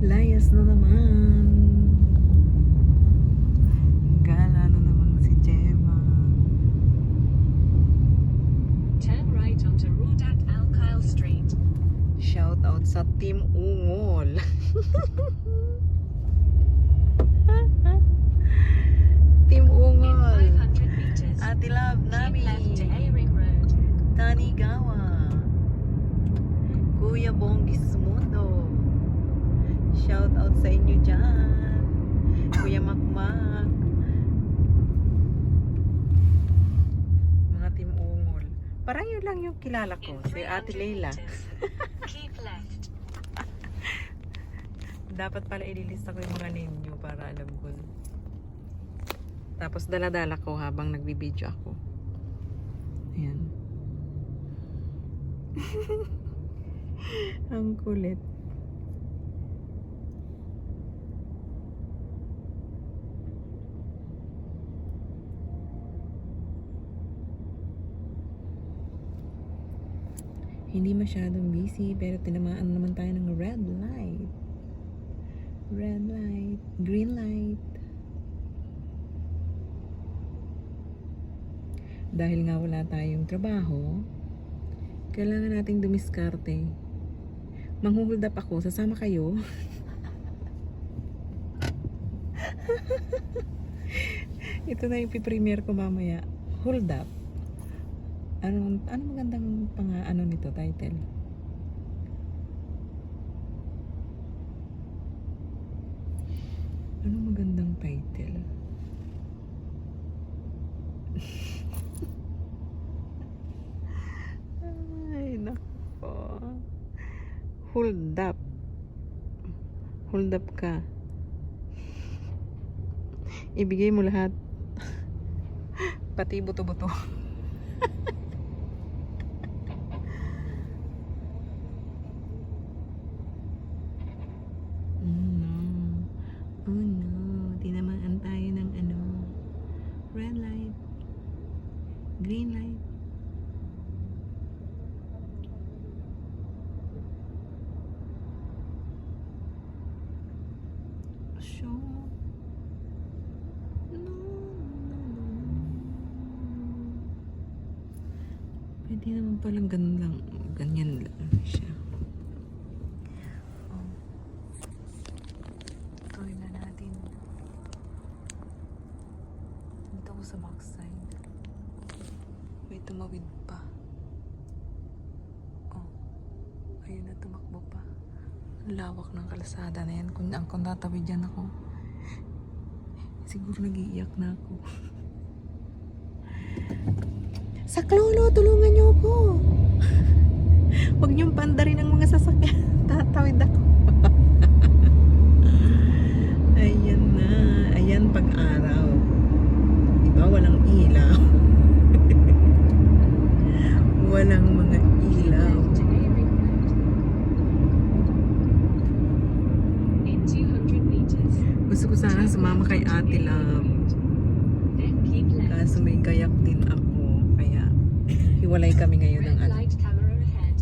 Layas na naman. Gala na naman si Gemma. Turn right onto Rodat Al-Khail Street. Shout out sa Team Ungol. Team In Ungol. 500 meters, Ate Love keep Nami. left to A-Ring Road. Tanigawa. Kuya Bonggis Mundo. Shout out sa inyo dyan. Kuya Makmak. Mga Team Ungol. Parang yun lang yung kilala ko. In Si Ate 300 Leila. meters, keep left. Dapat pala ililista ko yung mga name nyo para alam ko. Tapos dala-dala ko habang nagbibideo ako. Ayan. Ang kulit. Hindi masyadong busy pero tinamaan naman tayo ng red light. Red light, green light. Dahil nga wala tayong trabaho, kailangan nating dumiskarte. Manghuhold up ako, sasama kayo. Ito na yung pipremiere ko mamaya. Hold up. Ano magandang ano nito, title? Ano magandang title? Ay, nako. Hold up. Hold up ka. Ibigay mo lahat. Pati buto-buto. Oh no, tinamaan tayo ng red light, green light. So, no. Pwede naman palang ganun lang, ganyan lang siya. Sa backside. May tumawid pa. Oh. Ayun na, tumakbo pa. Ang lawak ng kalsada na yan. Kung tatawid dyan ako, siguro nag-iiyak na ako. Saklolo, tulungan niyo ako. Huwag niyong pandarin ang mga sasakyan. Tatawid ako. Ayan na. Ayan pag-araw. Walang ilaw. Walang mga ilaw. In 200 meters, Gusto ko sana sumama kay Ate Love. then keep left. Kaso may kayak din ako. Kaya hiwalay kami ngayon ng Red light camera ahead.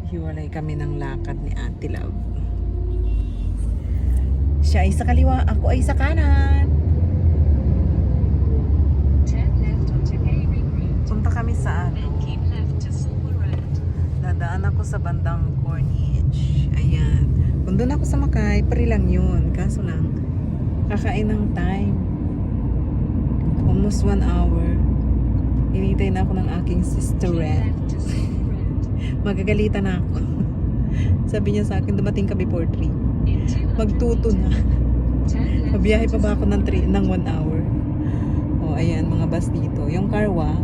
hiwalay kami ng lakad ni Ate Love. Siya ay sa kaliwa, ako ay sa kanan. Turn left onto A-Ring Road. Punta kami sa Then keep left to Silver Road. Dadaan ako sa bandang Corniche. Ayan. Kung doon ako sa Makay, pari lang yun. Kaso lang, kakain ng time. Almost 1 hour. Hinintay na ako ng aking Keep sisterette. left to Silver Road. Magagalitan na ako. Sabi niya sa akin, dumating ka before 3. In 200 Magtuto na. meters, turn left Mabiyahe pa onto ba ako ng Silver Road. 1 hour? O, ayan, mga bus dito. Yung Carwa,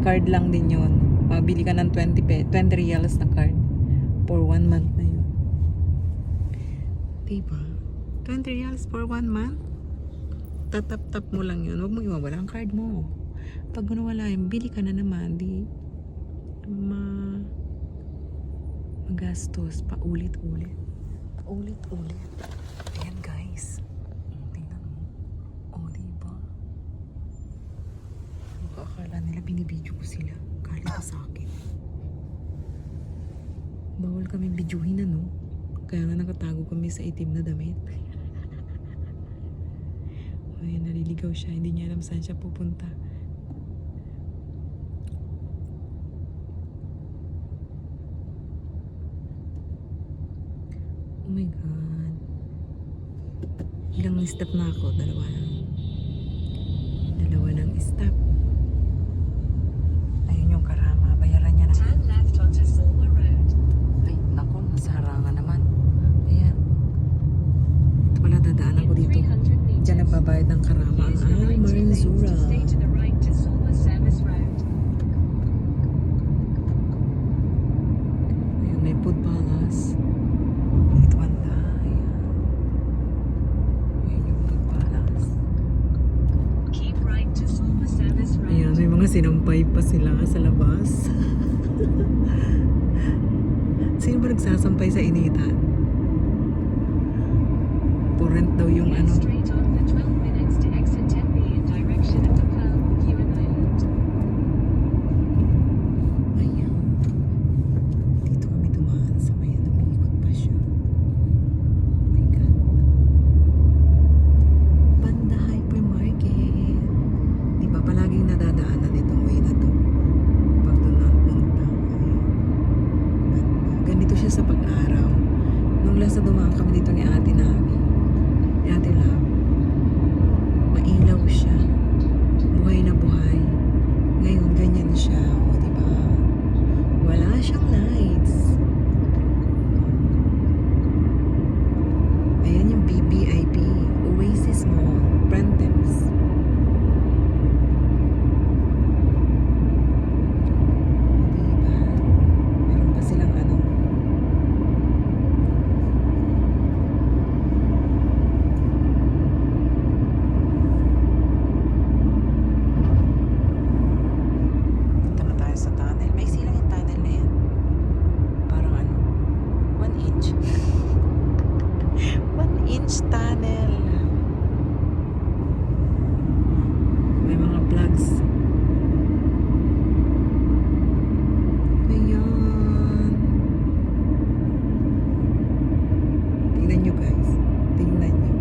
card lang din yun. Mabili ka ng 20 reals na card. For 1 month na yun. Diba? 20 reals for 1 month? Tatap-tap mo lang yun. Huwag mo iwawala ang card mo. Pag nawala yun, bili ka na naman. Di magastos. Paulit-ulit. Paulit-ulit. Ayan guys. Tingnan mo. O, diba? Akala nila binibidyo ko sila. Galing pa sa akin. Bawal kami bidyuhin, ano? Kaya nga nakatago kami sa itim na damit. Ay, naliligaw siya. Hindi niya alam saan siya pupunta. Oh my God. Ilang step na ako? Dalawa lang. Dalawa lang step. Ayun yung Karama. Bayaran niya na. Turn left onto Fulmer Road. Ay, naku. Nasa harangan naman. Ayan. Ito pala dadaan ako In dito. 300 meters. Diyan nagbabayad ng Karama. Use the right two lanes Almarzura. to stay to the right to Fulmer Service Road. Ayun, may food palace. Ito banda. Ayan. Ayan yung food palace. Keep right to Fulmer Service Road. Ayan, may mga sinampay pa sila sa labas. Sino ba nagsasampay sa initan? For rent daw yung Get ano. straight on for 12 minutes to exit 10B in direction of the Pearl Ewan Island. Ayan. Dito kami dumaan sa may ano, umiikot pa siya. Oh my God. Panda Hypermarket. Di ba palaging nadadaanan itong way na to? Pag doon na punta. Ayan. Panda. Ganito siya sa pag-araw. Nung last na dumaan kami dito ni ate namin. Ni ate Love. Mailaw siya. Buhay na buhay. Ngayon, ganyan siya. O, diba? Wala siyang lights. Ayan yung BBIP. Oasis Mall. Prentems. Diba? Meron pa silang ano. Punta na tayo sa tunnel. May silang yung tunnel na yan. Parang ano, 1 inch. 1 inch tunnel. May mga plugs. Ayan. Tingnan nyo guys. Tingnan nyo.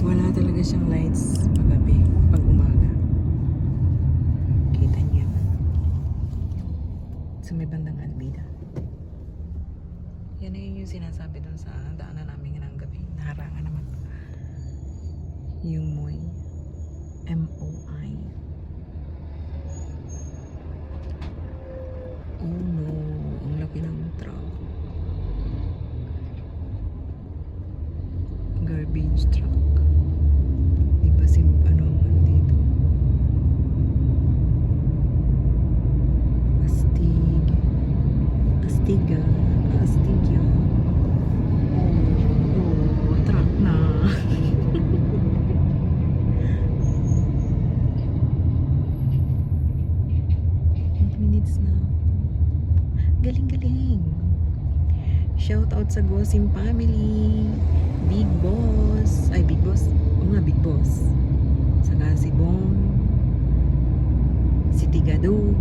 Wala talaga siyang lights paggabi, pag umaga. Kita niyo. Sa may bandang Albida. Yan na yun yung sinasabi dun sa daanan namin ng gabi. Naharangan naman. Yung MOI. MOI. Oh no. Ang laki ng truck. Garbage truck. Diba ano dito? Astig. Astiga. Astigya. Oh, truck na. 8 minutes na. Galing-galing. Shout out sa Gosim family. Big Boss. Ay, Big Boss. Oo nga, Big Boss. Saka si Bong. Si Tigadug.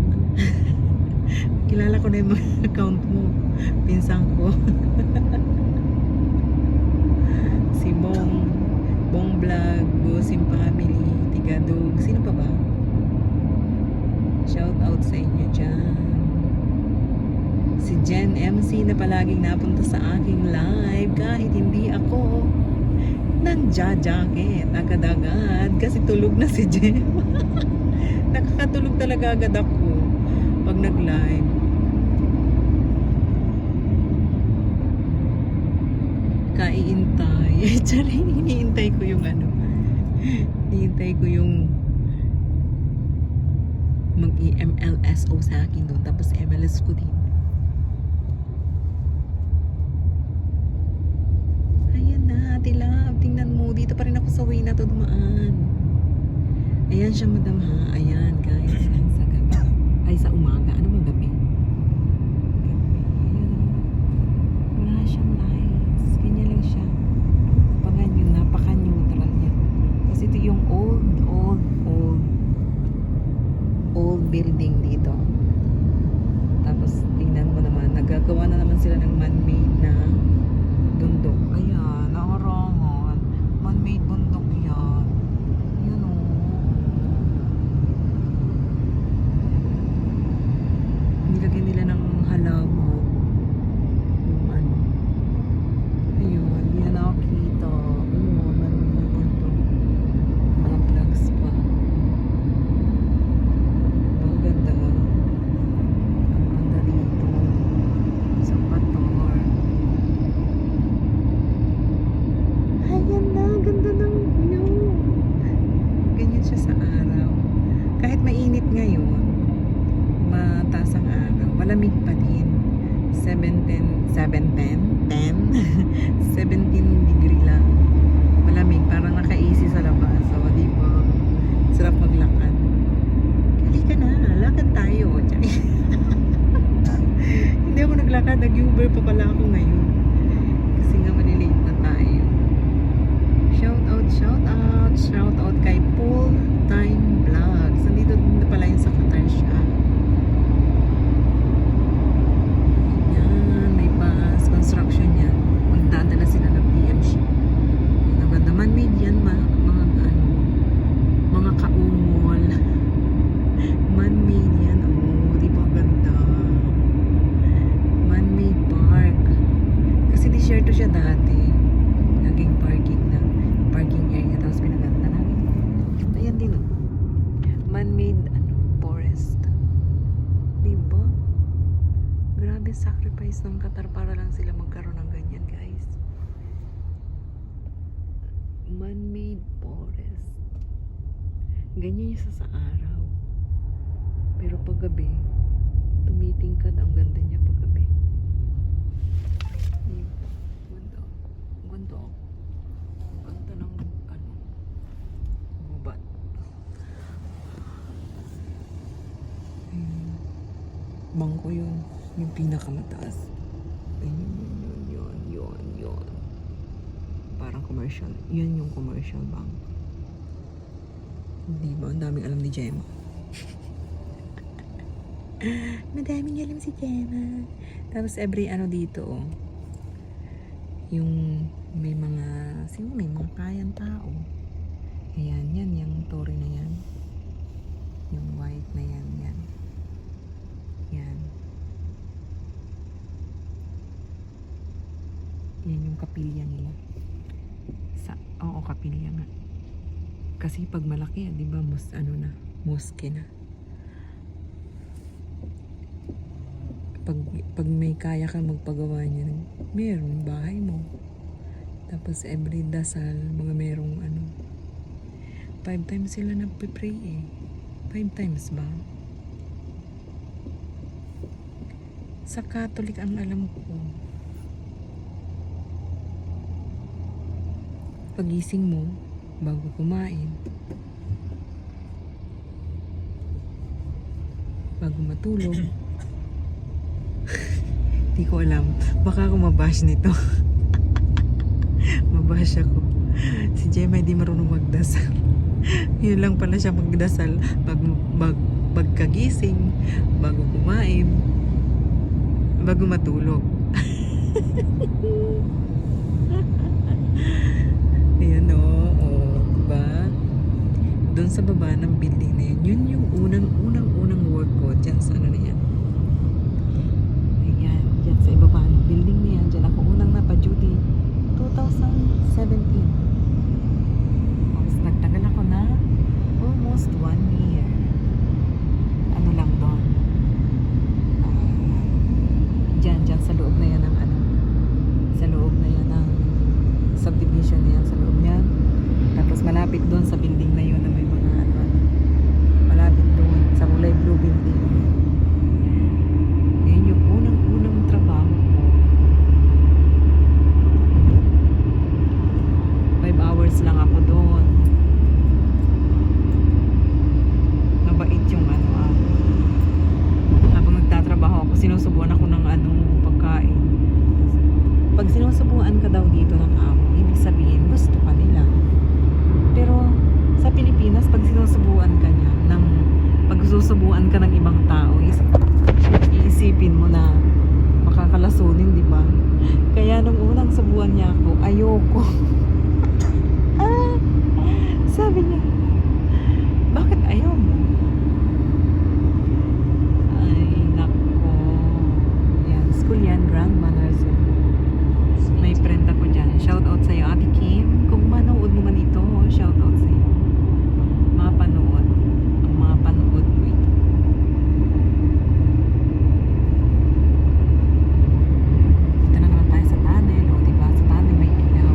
Kilala ko na yung mga account mo. Pinsang ko. Si Bong. Bong Vlog. Gosim family. Tigadug. Sino pa ba? Shout out sa inyo dyan. Si Jen MC na palaging napunta sa aking live kahit hindi ako nang jacket agad-agad kasi tulog na si Jen. Nakakatulog talaga agad ako pag nag-live. Kaiintay. Tsari, iniintay ko yung ano. Iniintay ko yung mag-MLSO sa akin doon tapos MLS ko din. Ayan na, Ate Love. Tingnan mo. Dito pa rin ako sa way na to dumaan. Ayan siya, madam ha. Ayan, guys. Sa gabi. Ay, sa umaga. Ano bang gabi? Gabi. Ayan. Wala siyang lights. Ganyan lang siya. Pangan yun. Napaka-neutral niya. Kasi ito yung old building dito. Tapos, tingnan mo naman. malamig pa din. 17 degree lang. Malamig, parang naka-AC sa labas. So, di ba? Sarap maglakad. Halika na, lakad tayo. Hindi ako naglakad, nag-Uber pa pala ako ngayon. Kasi nga malilate na tayo. Shout out kay Full Time Vlogs. Nandito na pala yun sa Qatar siya. Yan, may bus construction yan. Magdadala sila ng PMC. Maganda man-made yan, mga kaungol. Man-made yan, di ba ganda? Man-made park. Kasi di-share to siya dati. Naging parking area, tapos pinaganda namin. Ayan din, man-made forest. Diba? Grabe sacrifice ng Qatar para lang sila magkaroon ng ganyan, guys. Man-made forest. Ganyan yung sa araw. Pero paggabi, tumitingkad, ang ganda niya paggabi. Diba? Ganda. Ganda ng gubat. Bangko yun. Yung pinakamataas. Yun. Parang commercial. Yun yung commercial bank. Diba? Ang daming alam ni Gemma. Madaming alam si Gemma. Tapos every dito, yung may mga kayang tao. Ayan, yung Tory na yan. Yung white na yan. Yan yung kapilya nila. Oo, kapilya nga. Kasi pag malaki, di ba, mosque na. Pag may kaya ka magpagawa niya, meron bahay mo. Tapos every dasal, mga merong 5 times sila nagpe-pray eh. 5 times ba? Sa Catholic ang alam ko. Pagising mo, bago kumain, bago matulog. Hindi ko alam. Baka ako mabash nito. Mabash ako. Si Gemma hindi marunong magdasal. Yun lang pala siya magdasal pagkagising, bago kumain, bago matulog. Ayan diba? Doon sa baba ng building na yun yung unang work ko dyan sa na yan. Ayan, dyan sa ibaba ng building na yan. Dyan ako unang napa-duty 2017. Tapos nagtagal ako na almost 1 year. Lang doon. Dyan sa loob na yan ng sa loob na yan ng subdivision na yan, sa loob niyan. Tapos malapit doon sa building na yun na may mga malapit doon sa kulay blue building. Yan yung unang trabaho ko. 5 hours lang ako doon. Mabait yung habang nagtatrabaho ako, sinusubuan ako ng pagkain. Pag sinusubuan ka daw dito ng amo, ibig sabihin gusto ka nila. Pero sa Pilipinas, pag sinusubuan ka niya pag susubuan ka ng ibang tao, iisipin mo na makakalasunin, di ba? Kaya nung unang subuan niya ako, ayoko. Sabi niya, bakit ayaw mo? Ay, nako. Yan, school yan, Grand Manners. May friend ako dyan. Shout out sa'yo, Ate Kim. Kung manood mo man ito, shout out sa'yo. Ang mga panood mo ito. Dito na naman tayo sa tunnel. O diba, sa tunnel may ilaw.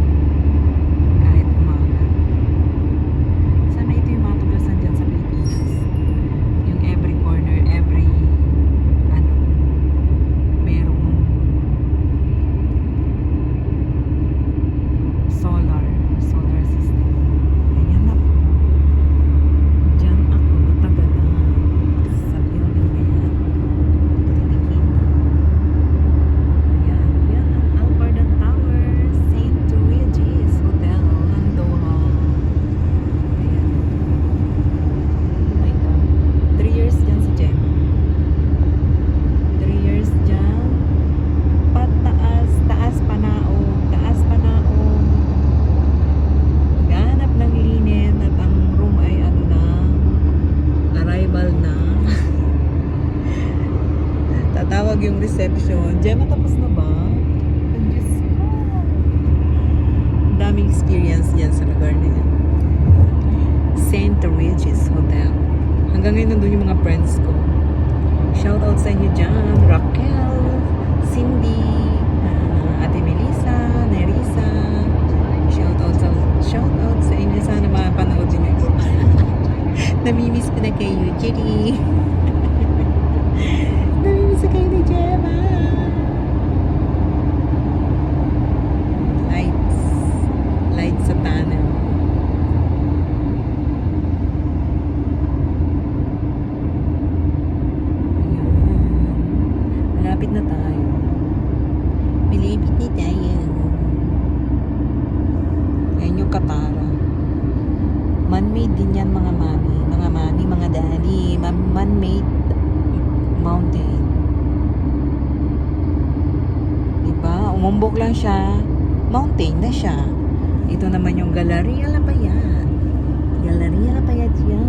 Tatawag yung reception. Gemma, tapos na ba? Ang Diyos ko. Ang daming experience yan sa lugar na yan. St. Regis Hotel. Hanggang ngayon nandun yung mga friends ko. Shout out sa inyo dyan. Raquel, Cindy, Ate Melissa, Nerissa. Shout out sa inyo. Sana mapanood din ito. Namimiss ko na kayo, Jerry. Namimiss ko kayo ni Gemma. Lights sa tunnel. Ayun. Malapit na tayo. Malapit na tayo. Ayan yung Katara. Man-made din yan mga mami. Mga mami, mga daddy. Man-made mountain. Diba? Umumbok lang siya. Mountain na siya. Ito naman yung Galleria Lapayat. Galleria Lapayat yan.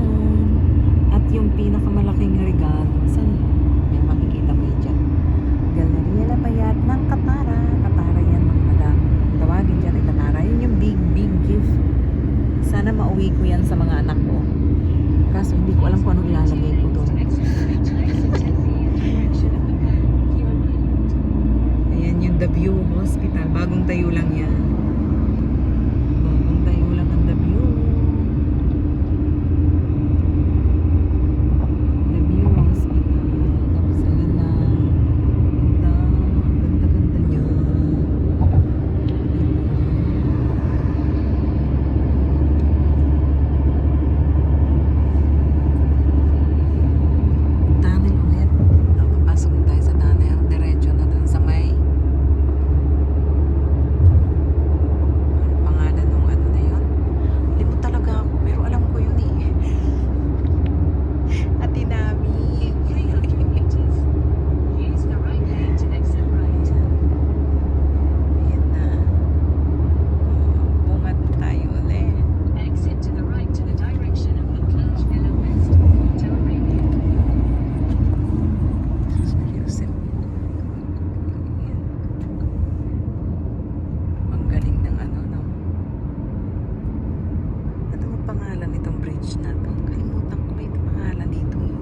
At yung pinakamalaking regalo. Saan yun? May makikita mo yun dyan. Galleria Lapayat ng Katara. Katara yan mga madam. Tawagin dyan ay Katara. Yun yung big gift. Sana mauwi ko yan sa mga anak ko. Kaso hindi ko alam kung anong ilalagay ko doon. Ayan yung The View Hospital. Bagong tayo lang yan. Bagong tayo lang ang The View. The View Hospital. Tapos ayan na. Ganda niya. Tunnel ulit. Nakapasok na tayo sa tunnel. Diretso na dun sa may pangalan nung ano na yun. Limot talaga ako pero alam ko yun eh. Ate Nami. 300 meters. Use the right lane to exit right. Ayan na. Bungat na tayo ulit. Exit to the right to the direction of the Plage Villa West, Porto Arabia. Joseph. Ayan. Ang galing ng ano, no? Ano ang pangalan nitong bridge na to? Kalimutan ko, may pangalan dito eh.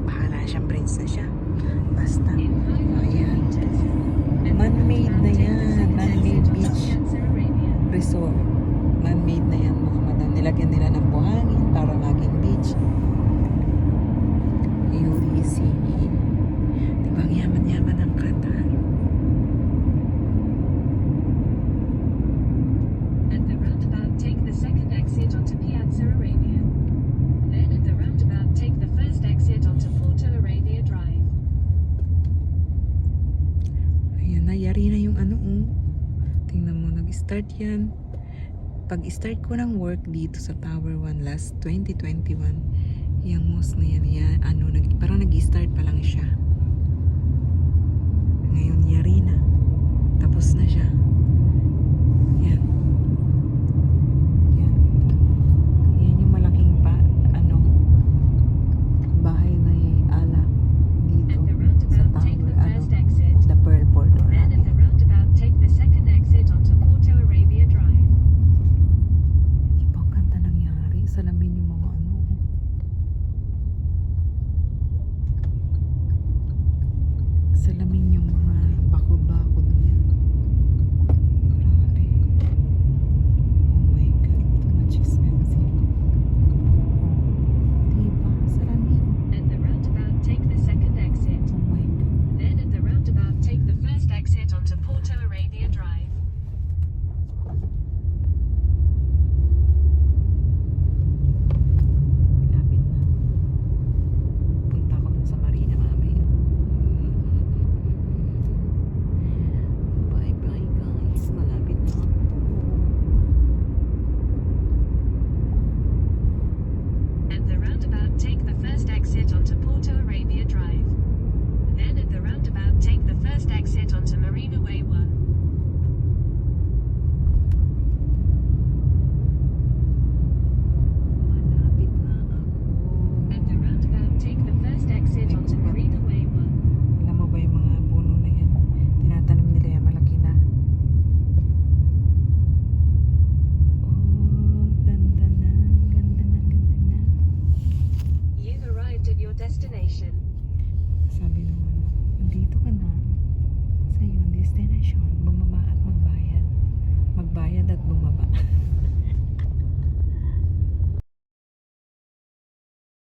Bahala siyang bridge na siya. Basta. In 500 Ayan. meters. Man-made na yan. Man-made beach Piazza Arabia. resort. Man-made na yan mga madam. Nilagyan nila ng buhangin para maging beach. UEC. Diba ang yaman-yaman ng Qatar? At the roundabout, take the second exit onto Piazza Arabia. Then at the roundabout, take the first exit onto Porto Arabia Drive. Ayan na, yari na yung ano oh. Tingnan mo, nag-start yan. Pag-start ko ng work dito sa Tower 1 last 2021, yung mosque na yan, ano, parang nag-start pa lang siya. Ngayon, yari na. Tapos na siya. Yan. Yan. Yan yung malaking bahay na ala dito At the sa roundabout, take Tower, the first exit. the Pearl Porto Then at the Arabia. roundabout, take the second exit onto Porto Arabia Drive. Ibang kanta nangyari. Salamin yung mga ano. Salamin yung mga bakod-bakod niya. destination. Sabi ng ano, nandito ka na sa iyong destination, bumaba at magbayad. Magbayad at bumaba.